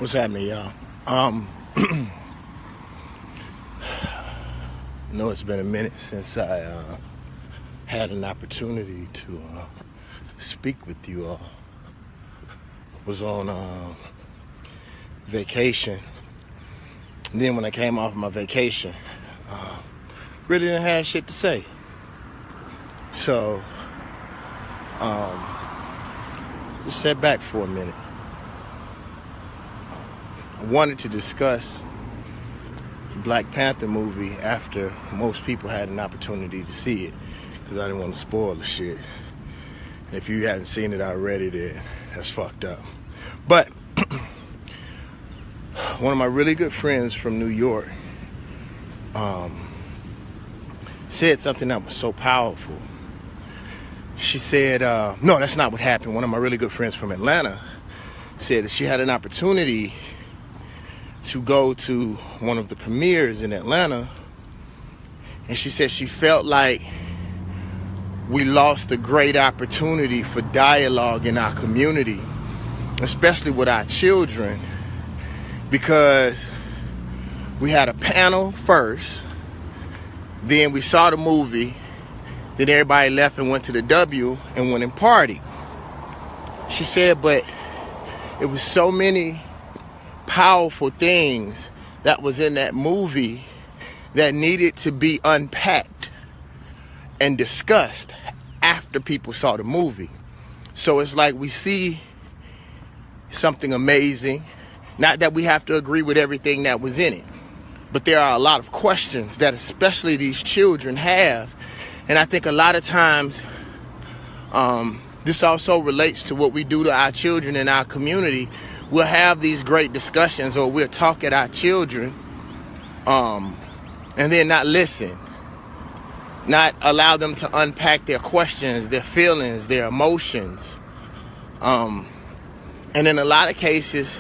What's happening, y'all? I know it's been a minute since I had an opportunity to speak with you all. Was on vacation. And then when I came off my vacation, really didn't have shit to say. So, just sat back for a minute. I wanted to discuss the Black Panther movie after most people had an opportunity to see it, because I didn't want to spoil the shit. And if you haven't seen it already, then that's fucked up. But one of my really good friends from New York said something that was so powerful. She said, no, that's not what happened. One of my really good friends from Atlanta said that she had an opportunity to go to one of the premieres in Atlanta, and she said she felt like we lost a great opportunity for dialogue in our community, especially with our children, because we had a panel first, then we saw the movie, then everybody left and went to the W and went and partied. She said, but it was so many powerful things that was in that movie that needed to be unpacked and discussed after people saw the movie. So it's like we see something amazing, not that we have to agree with everything that was in it, but there are a lot of questions that especially these children have. And I think a lot of times this also relates to what we do to our children in our community. We'll have these great discussions, or we'll talk at our children and then not listen, not allow them to unpack their questions, their feelings, their emotions. And in a lot of cases,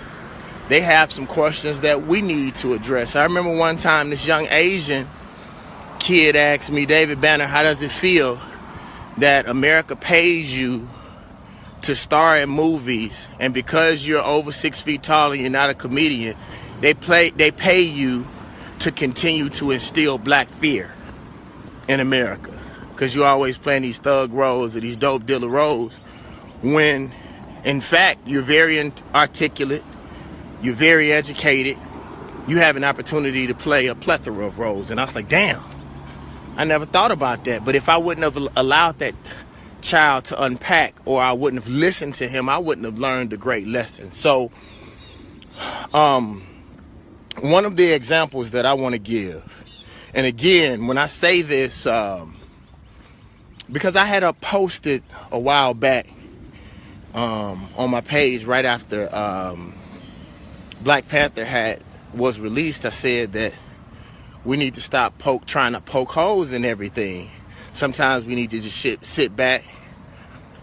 they have some questions that we need to address. I remember one time this young Asian kid asked me, David Banner, how does it feel that America pays you to star in movies, and because you're over 6 feet tall and you're not a comedian, they pay you to continue to instill black fear in America, because you're always playing these thug roles or these dope dealer roles, when in fact you're very articulate, you're very educated, you have an opportunity to play a plethora of roles. And I was like, damn, I never thought about that. But if I wouldn't have allowed that child to unpack, or I wouldn't have listened to him, I wouldn't have learned a great lesson. So one of the examples that I want to give, and again, when I say this, because I had posted a while back on my page right after Black Panther was released, I said that we need to stop trying to poke holes in everything. Sometimes we need to just sit back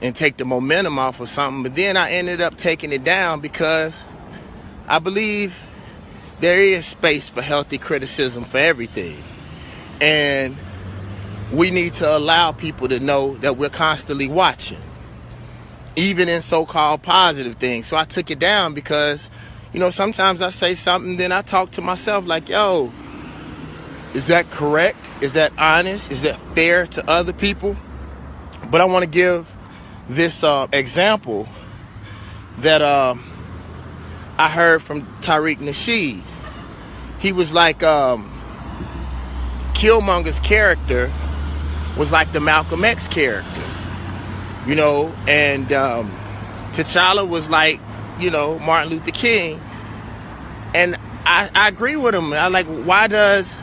and take the momentum off of something. But then I ended up taking it down, because I believe there is space for healthy criticism for everything. And we need to allow people to know that we're constantly watching, even in so-called positive things. So I took it down because, sometimes I say something, then I talk to myself like, yo, is that correct? Is that honest? Is that fair to other people? But I want to give this example that I heard from Tariq Nasheed. He was like, Killmonger's character was like the Malcolm X character, and T'Challa was like, Martin Luther King. And I agree with him. I like, why does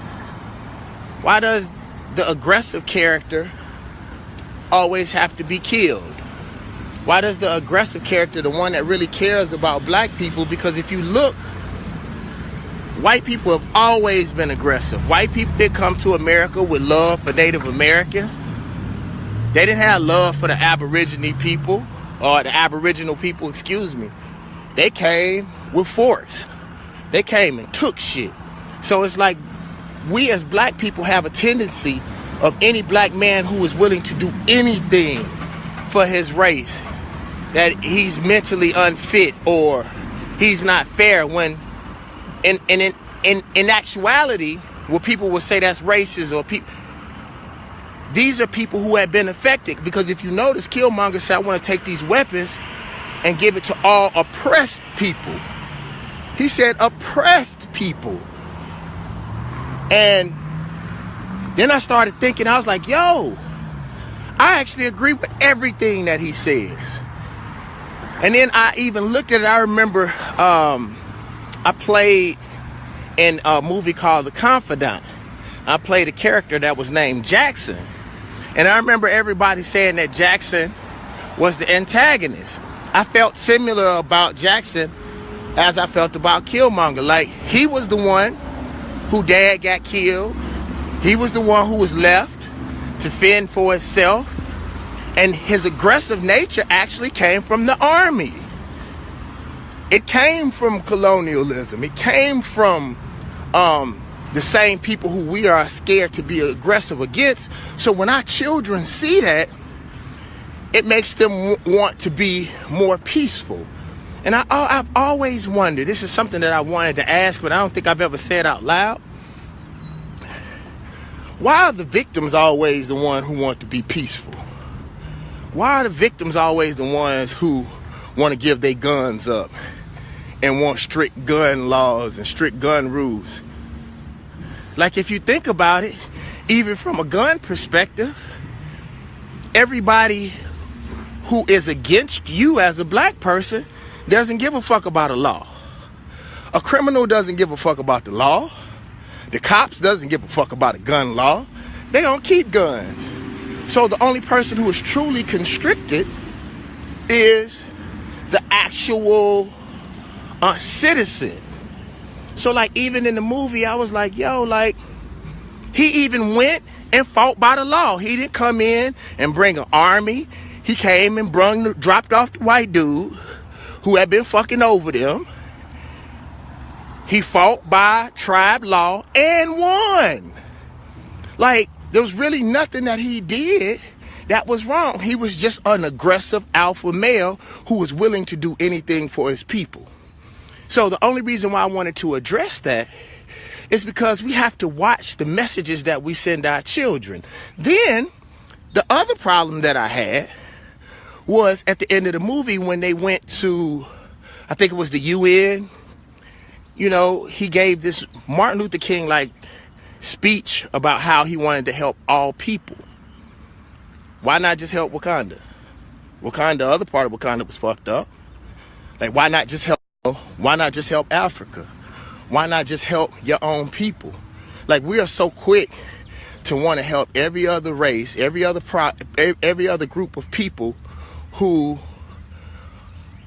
the aggressive character always have to be killed? Why does the aggressive character, the one that really cares about black people? Because if you look, white people have always been aggressive. White people did come to America with love for Native Americans. They didn't have love for the Aboriginal people, excuse me. They came with force. They came and took shit. So it's like, we as black people have a tendency of any black man who is willing to do anything for his race, that he's mentally unfit or he's not fair, when in actuality, what people will say that's racist, or people, these are people who have been affected. Because if you notice, Killmonger said, I want to take these weapons and give it to all oppressed people. He said oppressed people. And then I started thinking, I was like, yo, I actually agree with everything that he says. And then I even looked at it. I remember I played in a movie called The Confidant. I played a character that was named Jackson. And I remember everybody saying that Jackson was the antagonist. I felt similar about Jackson as I felt about Killmonger. Like, he was the one who dad got killed. He was the one who was left to fend for himself. And his aggressive nature actually came from the army. It came from colonialism. It came from the same people who we are scared to be aggressive against. So when our children see that, it makes them want to be more peaceful. And I've always wondered, this is something that I wanted to ask, but I don't think I've ever said out loud. Why are the victims always the one who want to be peaceful? Why are the victims always the ones who want to give their guns up and want strict gun laws and strict gun rules? Like, if you think about it, even from a gun perspective, everybody who is against you as a black person doesn't give a fuck about a law. A criminal doesn't give a fuck about the law. The cops doesn't give a fuck about a gun law. They don't keep guns. So the only person who is truly constricted is the actual citizen. So, like, even in the movie, I was like, yo, like, he even went and fought by the law. He didn't come in and bring an army. He came and dropped off the white dude who had been fucking over them. He fought by tribe law and won. Like, there was really nothing that he did that was wrong. He was just an aggressive alpha male who was willing to do anything for his people. So the only reason why I wanted to address that is because we have to watch the messages that we send our children. Then the other problem that I had was at the end of the movie when they went to, I think it was the UN, you know, he gave this Martin Luther King like speech about how he wanted to help all people. Why not just help Wakanda? Wakanda, the other part of Wakanda was fucked up. Like, why not just help? Why not just help Africa? Why not just help your own people? Like, we are so quick to want to help every other race, every other group of people who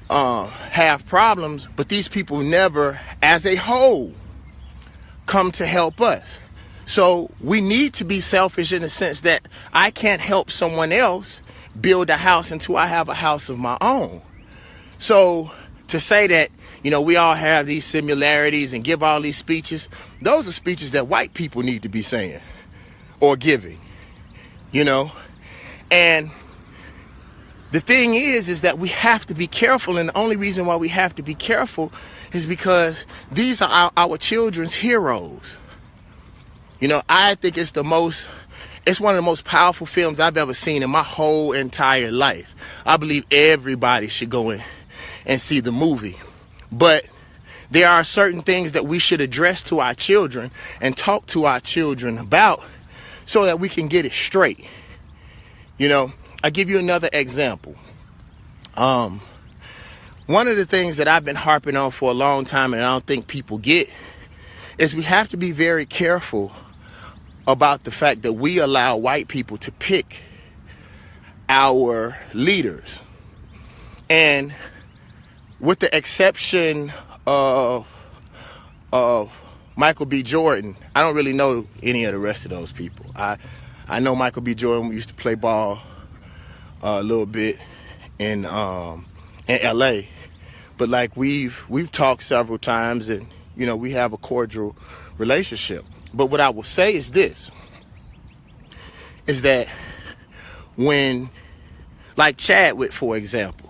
have problems, but these people never, as a whole, come to help us. So we need to be selfish in the sense that I can't help someone else build a house until I have a house of my own. So to say that, you know, we all have these similarities and give all these speeches, those are speeches that white people need to be saying or giving, you know. And the thing is that we have to be careful. And the only reason why we have to be careful is because these are our children's heroes. You know, I think it's one of the most powerful films I've ever seen in my whole entire life. I believe everybody should go in and see the movie. But there are certain things that we should address to our children and talk to our children about so that we can get it straight. You know, I'll give you another example. One of the things that I've been harping on for a long time and I don't think people get is we have to be very careful about the fact that we allow white people to pick our leaders. And with the exception of Michael B. Jordan, I don't really know any of the rest of those people. I know Michael B. Jordan. We used to play ball a little bit in LA, but like we've talked several times, and you know, we have a cordial relationship. But what I will say is this, is that when, like Chadwick, for example,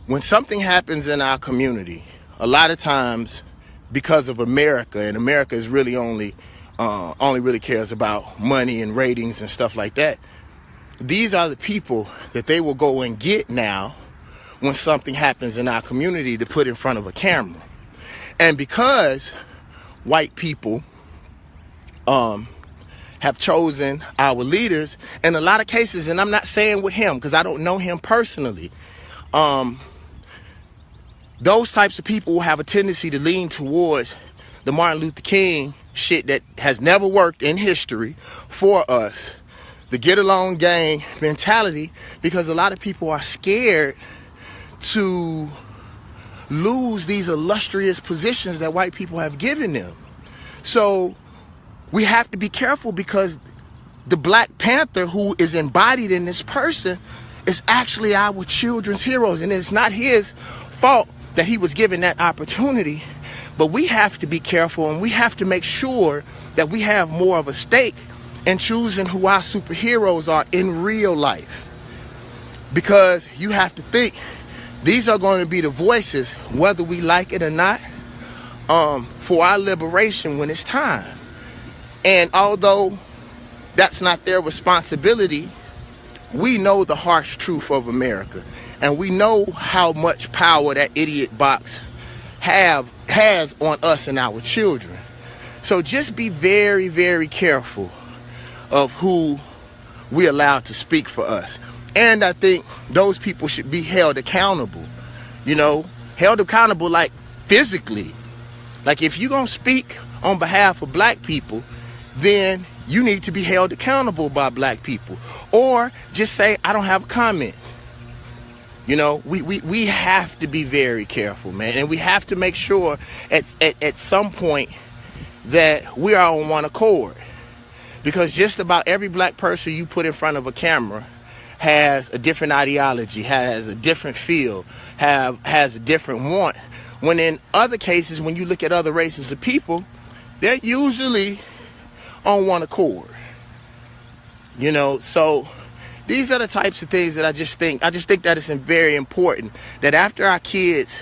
when something happens in our community, a lot of times because of America, and America is really only really cares about money and ratings and stuff like that. These are the people that they will go and get now when something happens in our community to put in front of a camera. And because white people have chosen our leaders in a lot of cases, and I'm not saying with him because I don't know him personally, those types of people will have a tendency to lean towards the Martin Luther King shit that has never worked in history for us, the get along gang mentality, because a lot of people are scared to lose these illustrious positions that white people have given them. So we have to be careful, because the Black Panther who is embodied in this person is actually our children's heroes, and it's not his fault that he was given that opportunity. But we have to be careful, and we have to make sure that we have more of a stake in choosing who our superheroes are in real life. Because you have to think, these are going to be the voices, whether we like it or not, for our liberation when it's time. And although that's not their responsibility, we know the harsh truth of America. And we know how much power that idiot box has on us and our children. So just be very, very careful of who we allow to speak for us. And I think those people should be held accountable, held accountable like physically. Like if you're going to speak on behalf of black people, then you need to be held accountable by black people. Or just say, I don't have a comment. We have to be very careful, man. And we have to make sure at some point that we are on one accord. Because just about every black person you put in front of a camera has a different ideology, has a different feel, has a different want. When in other cases, when you look at other races of people, they're usually on one accord. So these are the types of things that I just think that it's very important that after our kids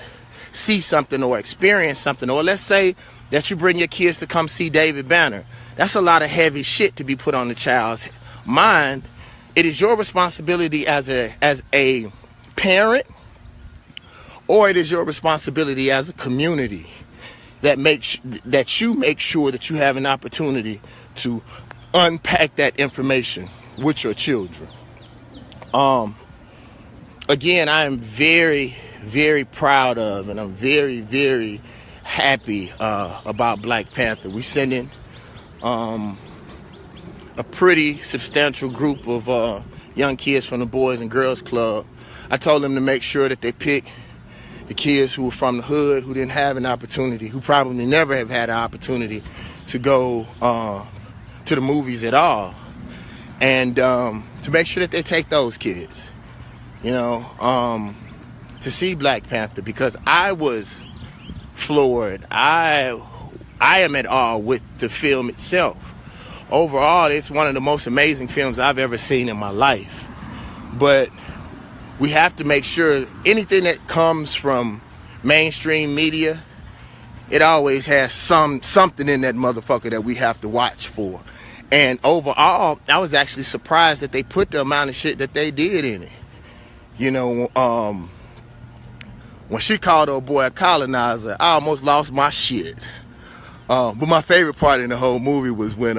see something or experience something, or let's say that you bring your kids to come see David Banner, that's a lot of heavy shit to be put on the child's mind. It is your responsibility as a parent, or it is your responsibility as a community that you make sure that you have an opportunity to unpack that information with your children. Again, I am very, very proud of, and I'm very, very happy about Black Panther. We sending a pretty substantial group of young kids from the Boys and Girls Club. I told them to make sure that they pick the kids who were from the hood, who didn't have an opportunity, who probably never have had an opportunity to go to the movies at all, and to make sure that they take those kids, to see Black Panther, because I was floored. I am at awe with the film itself. Overall, it's one of the most amazing films I've ever seen in my life. But we have to make sure anything that comes from mainstream media, it always has something in that motherfucker that we have to watch for. And overall, I was actually surprised that they put the amount of shit that they did in it. When she called her boy a colonizer, I almost lost my shit. But my favorite part in the whole movie was when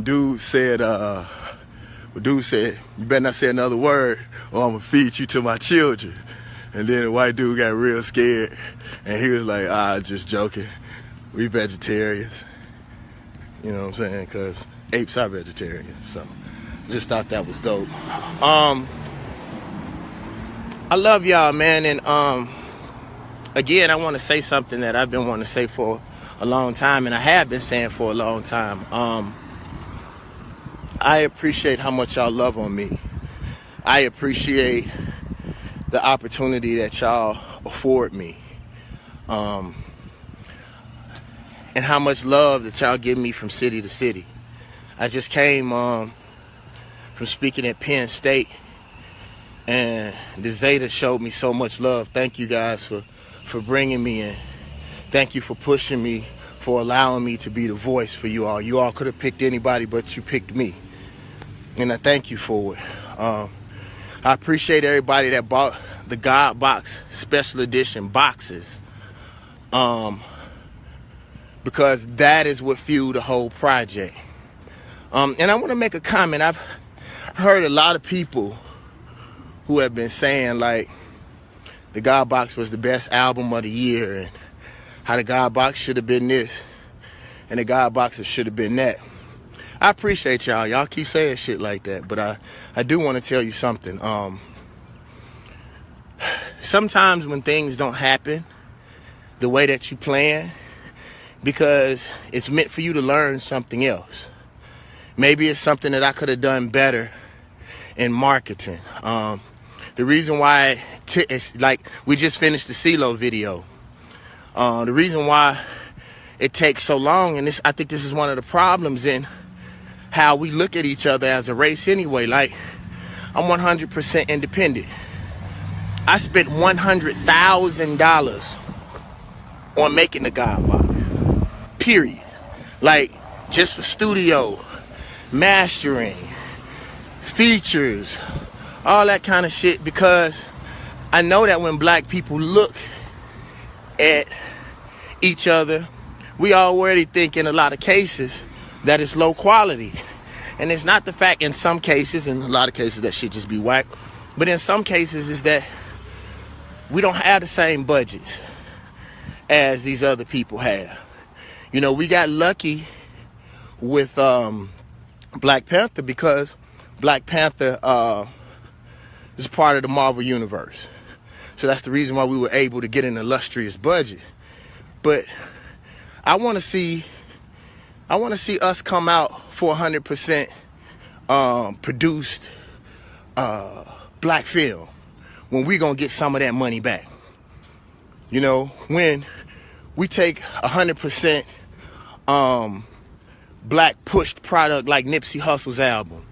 dude said, you better not say another word or I'm gonna feed you to my children. And then the white dude got real scared and he was like, just joking. We vegetarians. You know what I'm saying? Because apes are vegetarians. So I just thought that was dope. I love y'all, man. And again, I want to say something that I've been wanting to say for a long time, and I have been saying for a long time. I appreciate how much y'all love on me. I appreciate the opportunity that y'all afford me. And how much love that y'all give me from city to city. I just came from speaking at Penn State, And the Zeta showed me so much love. Thank you guys for bringing me in. Thank you for pushing me, for allowing me to be the voice for you all. You all could have picked anybody, but you picked me. And I thank you for it. I appreciate everybody that bought the God Box Special Edition boxes. Because that is what fueled the whole project. And I want to make a comment. I've heard a lot of people who have been saying, like, the God Box was the best album of the year, and how the God Box should have been this, and the God Box should have been that. I appreciate y'all. Y'all keep saying shit like that, but I do want to tell you something. Sometimes when things don't happen the way that you plan, because it's meant for you to learn something else. Maybe it's something that I could have done better in marketing. The reason why it's like we just finished the CeeLo video. The reason why it takes so long, and I think this is one of the problems in how we look at each other as a race anyway. Like, I'm 100% independent. I spent $100,000 on making the God Box. Period. Like, just for studio, mastering, features, all that kind of shit, because I know that when black people look at each other, we already think in a lot of cases that it's low quality. And it's not the fact in some cases, in a lot of cases that shit just be whack, but in some cases is that we don't have the same budgets as these other people have. You know, we got lucky with Black Panther because Black Panther is part of the Marvel Universe. So that's the reason why we were able to get an illustrious budget. But I want to see us come out for 100% produced black film when we gonna get some of that money back. You know, when we take 100% black pushed product like Nipsey Hussle's album,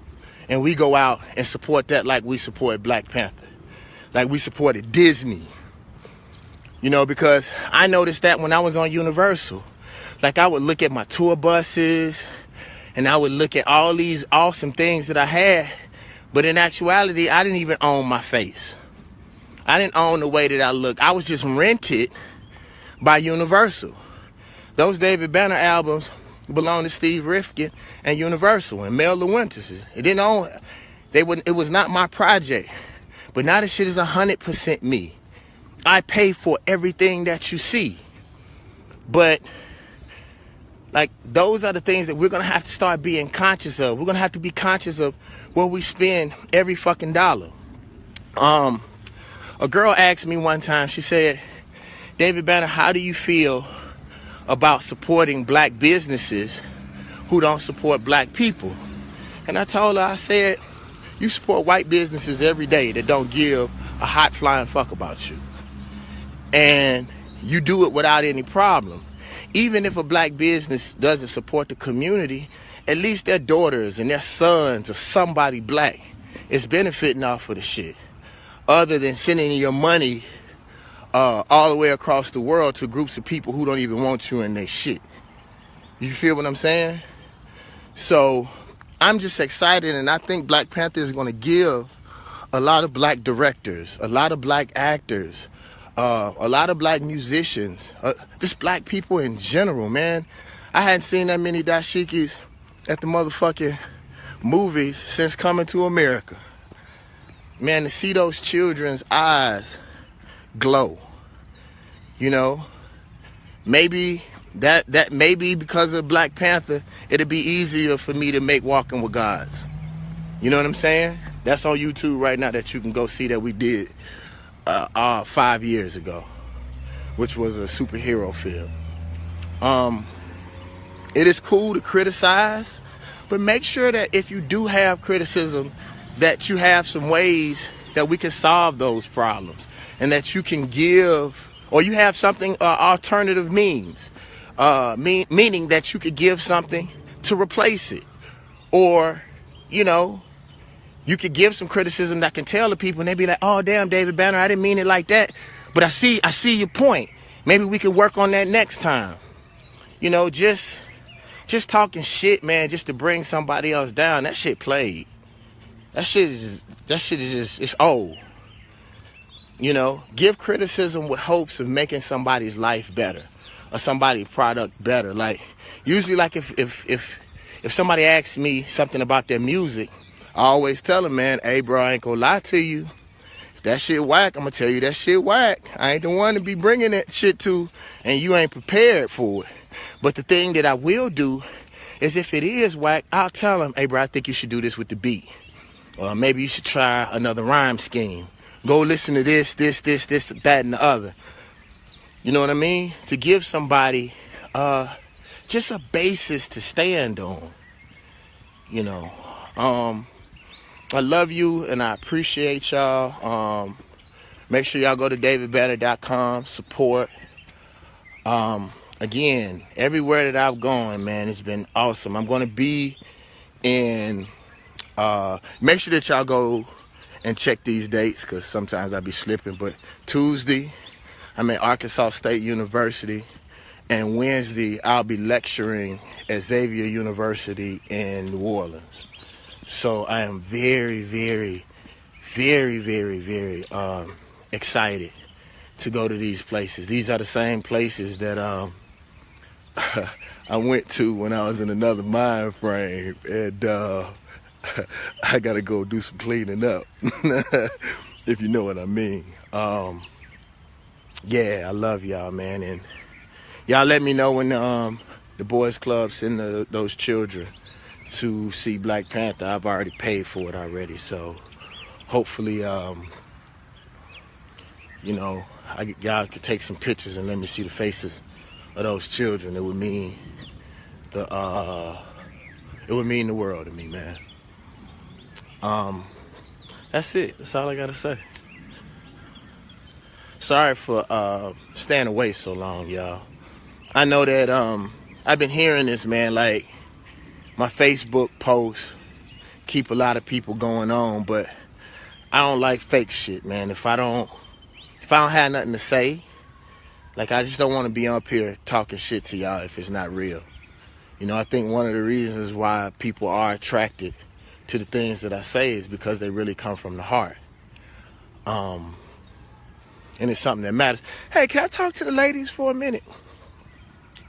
and we go out and support that like we support Black Panther, like we supported Disney. You know, because I noticed that when I was on Universal, like I would look at my tour buses and I would look at all these awesome things that I had, but in actuality, I didn't even own my face. I didn't own the way that I looked. I was just rented by Universal. Those David Banner albums belonged to Steve Rifkin and Universal and Mel Lewinter. It didn't own. It was not my project. But now this shit is 100% me. I pay for everything that you see. But like, those are the things that we're gonna have to start being conscious of. We're gonna have to be conscious of where we spend every fucking dollar. A girl asked me one time, she said, David Banner, how do you feel about supporting black businesses who don't support black people? And I told her, I said, you support white businesses every day that don't give a hot flying fuck about you. And you do it without any problem. Even if a black business doesn't support the community, at least their daughters and their sons or somebody black is benefiting off of the shit. Other than sending your money all the way across the world to groups of people who don't even want you in their shit. You feel what I'm saying? So I'm just excited, and I think Black Panther is going to give a lot of black directors, a lot of black actors, a lot of black musicians, just black people in general, man. I hadn't seen that many dashikis at the motherfucking movies since Coming to America. Man, to see those children's eyes glow, you know, maybe that maybe because of Black Panther, it'll be easier for me to make Walking with Gods. You know what I'm saying? That's on YouTube right now that you can go see that we did 5 years ago, which was a superhero film. It is cool to criticize, but make sure that if you do have criticism, that you have some ways that we can solve those problems, and that you can give, or you have something, alternative means, meaning that you could give something to replace it, or, you know, You could give some criticism that can tell the people, and they be like, oh, damn, David Banner, I didn't mean it like that. But I see your point. Maybe we can work on that next time. You know, just talking shit, man, just to bring somebody else down. That shit played. That shit is just, it's old. You know, give criticism with hopes of making somebody's life better or somebody's product better. Like, usually, like, if somebody asks me something about their music, I always tell them, man, hey, bro, I ain't gonna lie to you. If that shit whack, I'm gonna tell you that shit whack. I ain't the one to be bringing that shit to, and you ain't prepared for it. But the thing that I will do is if it is whack, I'll tell them, hey, bro, I think you should do this with the beat. Or maybe you should try another rhyme scheme. Go listen to this, that, and the other. You know what I mean? To give somebody just a basis to stand on. You know. I love you and I appreciate y'all. Make sure y'all go to davidbanner.com, support. Again, everywhere that I've gone, man, it's been awesome. I'm going to be in, make sure that y'all go and check these dates because sometimes I be slipping. But Tuesday, I'm at Arkansas State University. And Wednesday, I'll be lecturing at Xavier University in New Orleans. So I am very, very, very, very, very excited to go to these places. These are the same places that I went to when I was in another mind frame. And I got to go do some cleaning up, if you know what I mean. Yeah, I love y'all, man. And y'all let me know when the boys club send those children to see Black Panther. I've already paid for it already, so hopefully you know, y'all could take some pictures and let me see the faces of those children. It would mean the world to me, man. That's it. That's all I gotta say. Sorry for staying away so long, y'all. I know that I've been hearing this, man, like my Facebook posts keep a lot of people going on, but I don't like fake shit, man. If I don't have nothing to say, like, I just don't want to be up here talking shit to y'all if it's not real. You know, I think one of the reasons why people are attracted to the things that I say is because they really come from the heart. And it's something that matters. Hey, can I talk to the ladies for a minute?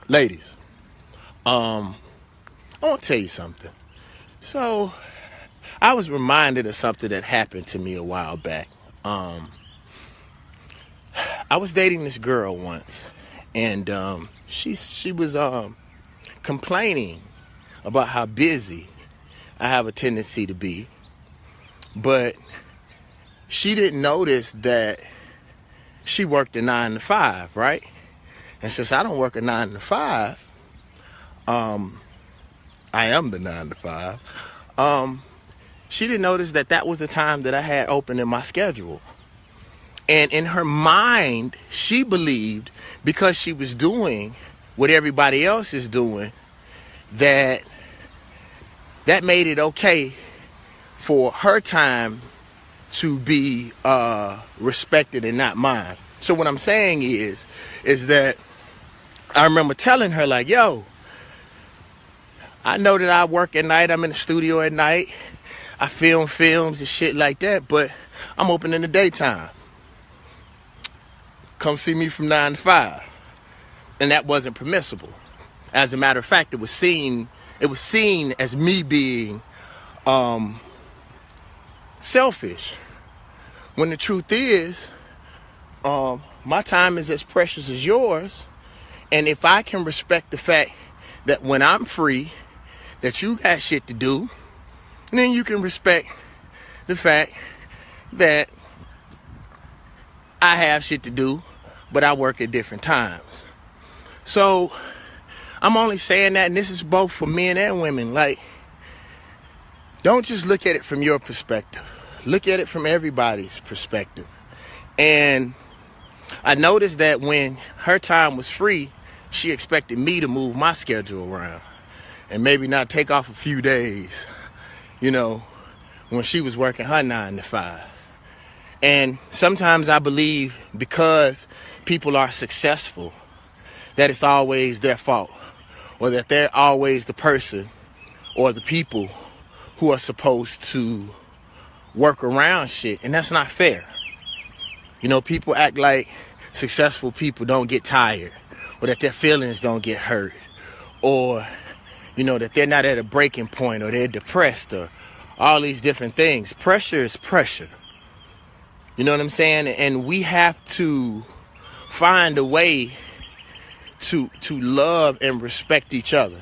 Ladies, I want to tell you something. So, I was reminded of something that happened to me a while back. I was dating this girl once, and she was complaining about how busy I have a tendency to be, but she didn't notice that she worked a 9 to 5, right? And since I don't work a 9 to 5, I am the 9 to 5. She didn't notice that was the time that I had open in my schedule. And in her mind, she believed because she was doing what everybody else is doing, that made it okay for her time to be respected and not mine. So what I'm saying is that I remember telling her, like, yo, I know that I work at night. I'm in the studio at night. I film films and shit like that, but I'm open in the daytime. Come see me from 9 to 5. And that wasn't permissible. As a matter of fact, it was seen as me being selfish. When the truth is, my time is as precious as yours. And if I can respect the fact that when I'm free, that you got shit to do, then you can respect the fact that I have shit to do, but I work at different times. So I'm only saying that, and this is both for men and women. Like, don't just look at it from your perspective. Look at it from everybody's perspective. And I noticed that when her time was free, she expected me to move my schedule around and maybe not take off a few days, you know, when she was working her 9 to 5. And sometimes I believe because people are successful, that it's always their fault, or that they're always the person or the people who are supposed to work around shit. And that's not fair. You know, people act like successful people don't get tired, or that their feelings don't get hurt, or, you know, that they're not at a breaking point, or they're depressed, or all these different things. Pressure is pressure. You know what I'm saying? And we have to find a way to love and respect each other.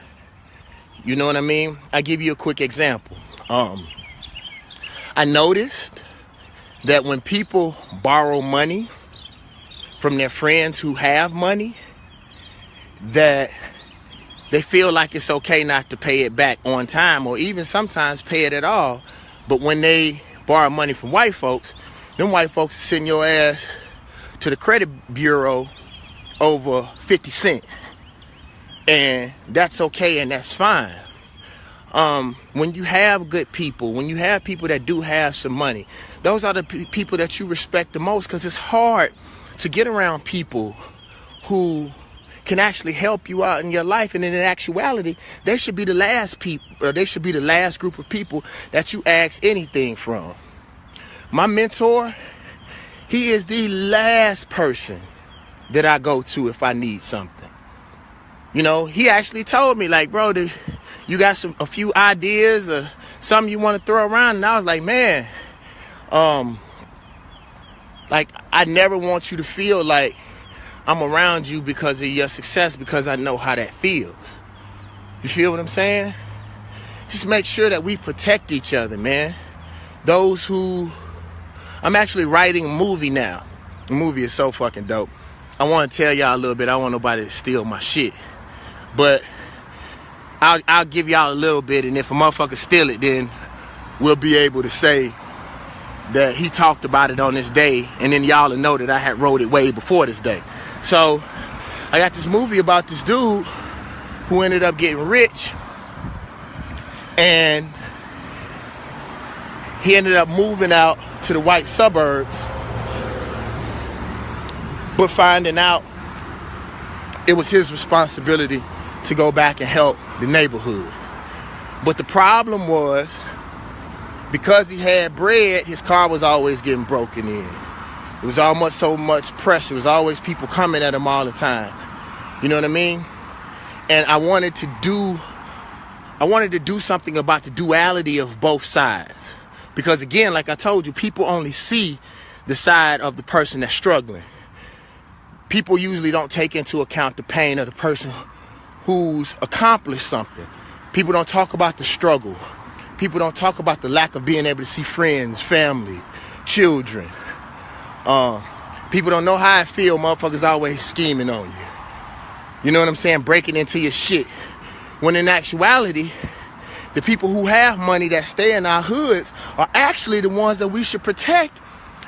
You know what I mean? I give you a quick example. I noticed that when people borrow money from their friends who have money, that they feel like it's okay not to pay it back on time, or even sometimes pay it at all. But when they borrow money from white folks, them white folks send your ass to the credit bureau over 50 cents. And that's okay and that's fine. When you have good people, when you have people that do have some money, those are the people that you respect the most, because it's hard to get around people who can actually help you out in your life. And in actuality, they should be the last people, or they should be the last group of people that you ask anything from. My mentor, he is the last person that I go to if I need something. You know, he actually told me, like, bro, you got a few ideas or something you want to throw around? And I was like, man, like, I never want you to feel like I'm around you because of your success, because I know how that feels. You feel what I'm saying? Just make sure that we protect each other, man. Those who... I'm actually writing a movie now. The movie is so fucking dope. I want to tell y'all a little bit. I don't want nobody to steal my shit. But I'll give y'all a little bit, and if a motherfucker steal it, then we'll be able to say that he talked about it on this day, and then y'all will know that I had wrote it way before this day. So I got this movie about this dude who ended up getting rich, and he ended up moving out to the white suburbs, but finding out it was his responsibility to go back and help the neighborhood. But the problem was, because he had bread, his car was always getting broken in. It was almost so much pressure. It was always people coming at him all the time. You know what I mean? And I wanted to do something about the duality of both sides. Because again, like I told you, people only see the side of the person that's struggling. People usually don't take into account the pain of the person who's accomplished something. People don't talk about the struggle. People don't talk about the lack of being able to see friends, family, children. People don't know how it feels. Motherfuckers always scheming on you. You know what I'm saying? Breaking into your shit. When in actuality, the people who have money that stay in our hoods are actually the ones that we should protect,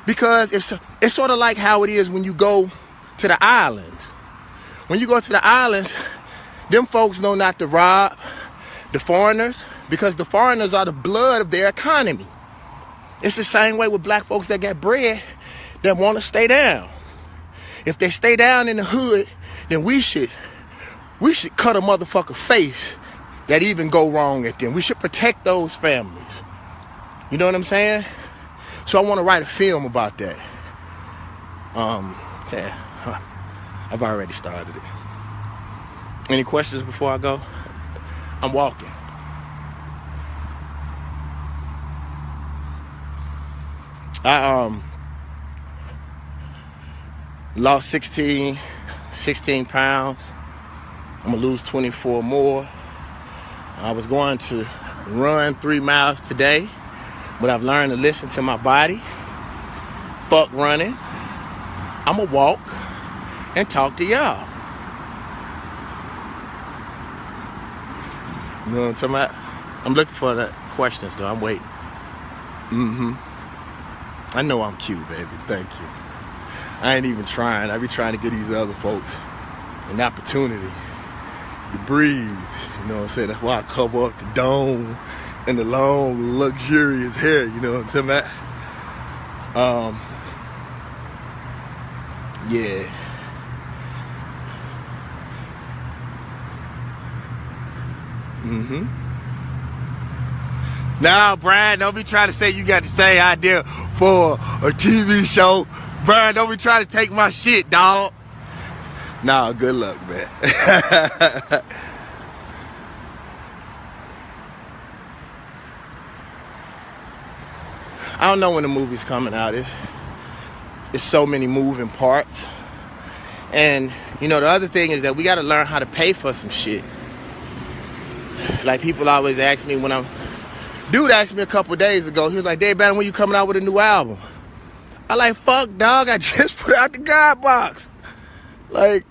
because it's sort of like how it is when you go to the islands. When you go to the islands, them folks know not to rob the foreigners, because the foreigners are the blood of their economy. It's the same way with black folks that got bread that want to stay down. If they stay down in the hood, then we should cut a motherfucker face that even go wrong at them. We should protect those families. You know what I'm saying? So I want to write a film about that. Yeah, I've already started it. Any questions before I go? I'm walking. I lost 16 pounds. I'm gonna lose 24 more. I was going to run 3 miles today, but I've learned to listen to my body. Fuck running. I'm gonna walk and talk to y'all. You know what I'm talking about? I'm looking for the questions though. I'm waiting. I know I'm cute, baby. Thank you. I ain't even trying. I be trying to give these other folks an opportunity to breathe. You know what I'm saying? That's why I cover up the dome And the long, luxurious hair, you know what I'm talking about? Yeah. Now, Brian, don't be trying to say you got the same idea for a TV show. Brian, don't be trying to take my shit, dog. Nah, good luck, man. I don't know when the movie's coming out. It's so many moving parts. And, you know, the other thing is that we got to learn how to pay for some shit. Like, people always ask me when Dude asked me a couple days ago, he was like, Dave Bannon, when you coming out with a new album? I like, fuck, dog, I just put out the God box. Like,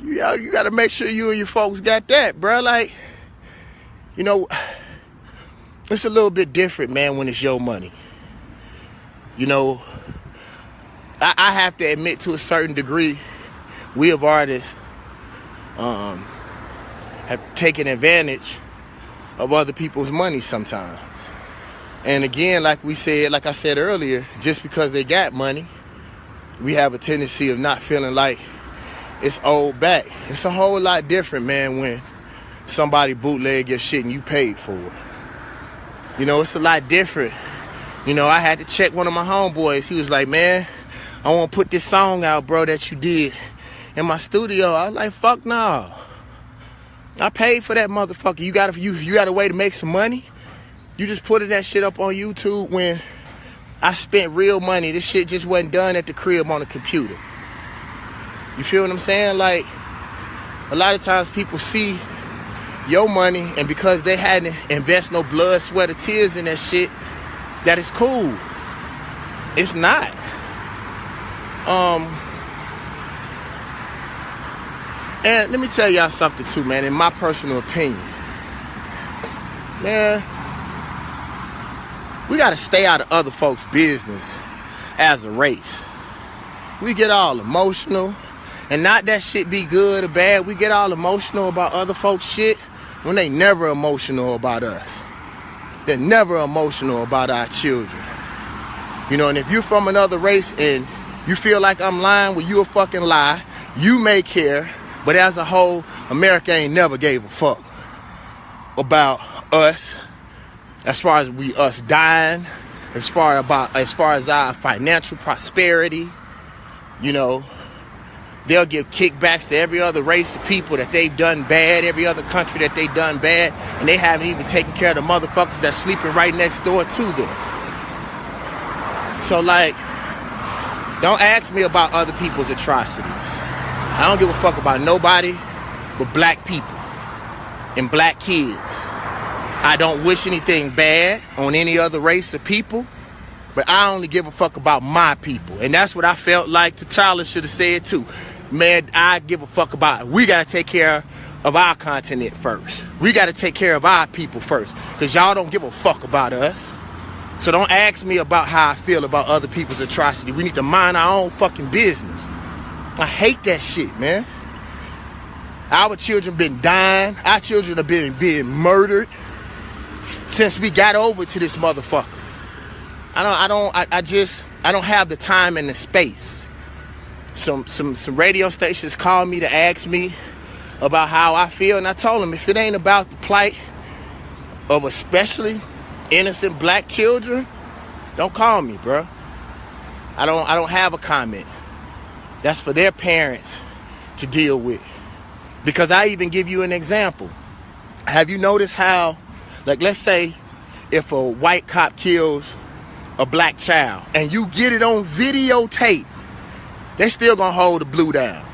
you got to make sure you and your folks got that, bro. Like, you know, it's a little bit different, man, when it's your money. You know, I have to admit to a certain degree, we of artists have taken advantage of other people's money sometimes. And again, like I said earlier, just because they got money, we have a tendency of not feeling like it's owed back. It's a whole lot different, man, when somebody bootleg your shit and you paid for it. You know, it's a lot different. You know, I had to check one of my homeboys. He was like, man, I want to put this song out, bro, that you did in my studio. I was like, fuck no. I paid for that motherfucker. You got a way to make some money? You just putting that shit up on YouTube when I spent real money. This shit just wasn't done at the crib on the computer. You feel what I'm saying? Like, a lot of times people see your money, and because they hadn't invest no blood, sweat, or tears in that shit, that is cool. It's not. And let me tell y'all something too, man, in my personal opinion. Man, we gotta stay out of other folks' business as a race. We get all emotional, and not that shit be good or bad. We get all emotional about other folks' shit when they never emotional about us. They're never emotional about our children. You know, and if you're from another race and you feel like I'm lying, well, you a fucking lie. You may care, but as a whole, America ain't never gave a fuck about us, as far as us dying, as far as our financial prosperity. You know, they'll give kickbacks to every other race of people that they've done bad, every other country that they've done bad, and they haven't even taken care of the motherfuckers that's sleeping right next door to them. So, like, don't ask me about other people's atrocities. I don't give a fuck about nobody but black people and black kids. I don't wish anything bad on any other race of people, but I only give a fuck about my people. And that's what I felt like T'Challa should have said too. Man, I give a fuck about, we gotta take care of our continent first. We gotta take care of our people first, because y'all don't give a fuck about us. So don't ask me about how I feel about other people's atrocity. We need to mind our own fucking business. I hate that shit, man. Our children been dying. Our children have been being murdered since we got over to this motherfucker. I don't have the time and the space. Some radio stations called me to ask me about how I feel, and I told them if it ain't about the plight of especially innocent black children, don't call me, bro. I don't have a comment. That's for their parents to deal with. Because I even give you an example. Have you noticed how, like, let's say if a white cop kills a black child and you get it on videotape, they still gonna hold the blue down.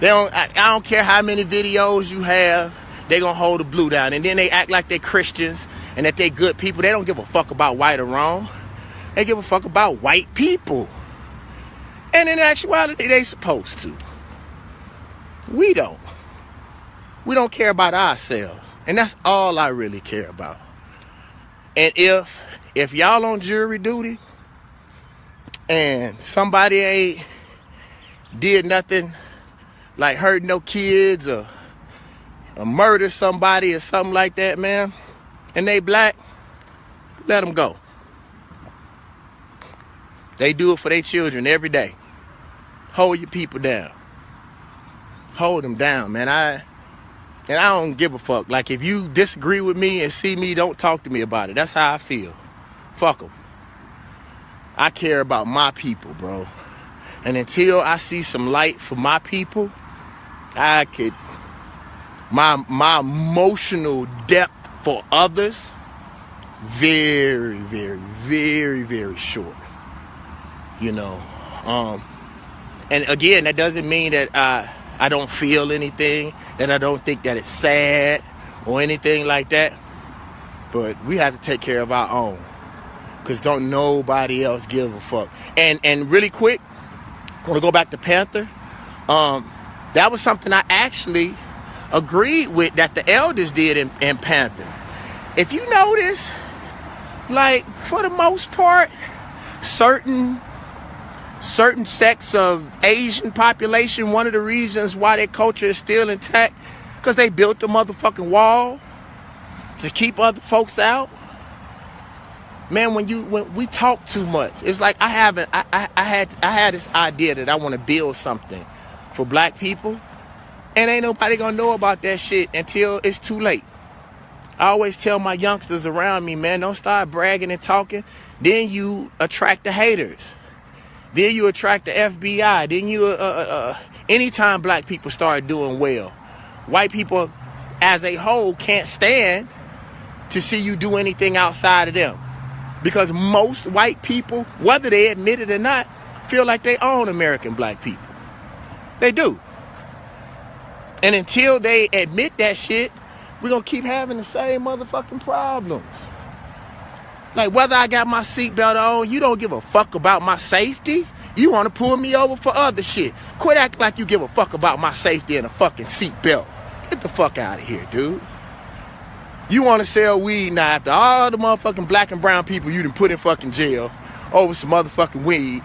I don't care how many videos you have, they gonna hold the blue down. And then they act like they're Christians and that they good people. They don't give a fuck about right or wrong. They give a fuck about white people. And in actuality, they supposed to. We don't. We don't care about ourselves. And that's all I really care about. And if y'all on jury duty and somebody ain't did nothing like hurt no kids or murder somebody or something like that, man, and they black, let them go. They do it for their children every day. Hold your people down. Hold them down, man. I don't give a fuck. Like, if you disagree with me and see me, don't talk to me about it. That's how I feel. Fuck them. I care about my people, bro. And until I see some light for my people, my emotional depth for others, very, very, very, very short. You know. And again, that doesn't mean that I don't feel anything, that I don't think that it's sad or anything like that. But we have to take care of our own, because don't nobody else give a fuck. And really quick, I want to go back to Panther. That was something I actually agreed with that the elders did in Panther. If you notice, like, for the most part, certain sects of Asian population, one of the reasons why their culture is still intact, because they built the motherfucking wall to keep other folks out. Man, when we talk too much, it's like I had this idea that I want to build something for black people, and ain't nobody gonna know about that shit until it's too late. I always tell my youngsters around me, man, don't start bragging and talking. Then you attract the haters. Then you attract the FBI. Then you, anytime black people start doing well, white people as a whole can't stand to see you do anything outside of them. Because most white people, whether they admit it or not, feel like they own American black people. They do. And until they admit that shit, we're going to keep having the same motherfucking problems. Like, whether I got my seatbelt on, you don't give a fuck about my safety. You want to pull me over for other shit. Quit acting like you give a fuck about my safety and a fucking seatbelt. Get the fuck out of here, dude. You want to sell weed now after all the motherfucking black and brown people you done put in fucking jail over some motherfucking weed.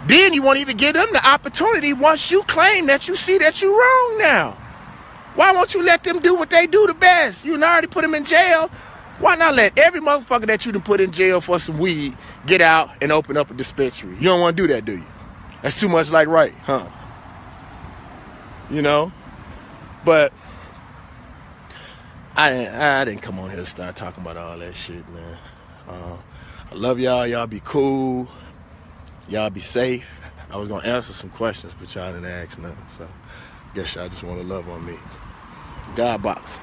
Then you won't even give them the opportunity once you claim that you see that you wrong now. Why won't you let them do what they do the best? You done already put them in jail. Why not let every motherfucker that you done put in jail for some weed get out and open up a dispensary? You don't want to do that, do you? That's too much like right, huh? You know? But I didn't come on here to start talking about all that shit, man. I love y'all. Y'all be cool. Y'all be safe. I was going to answer some questions, but y'all didn't ask nothing. So I guess y'all just want to love on me. God box.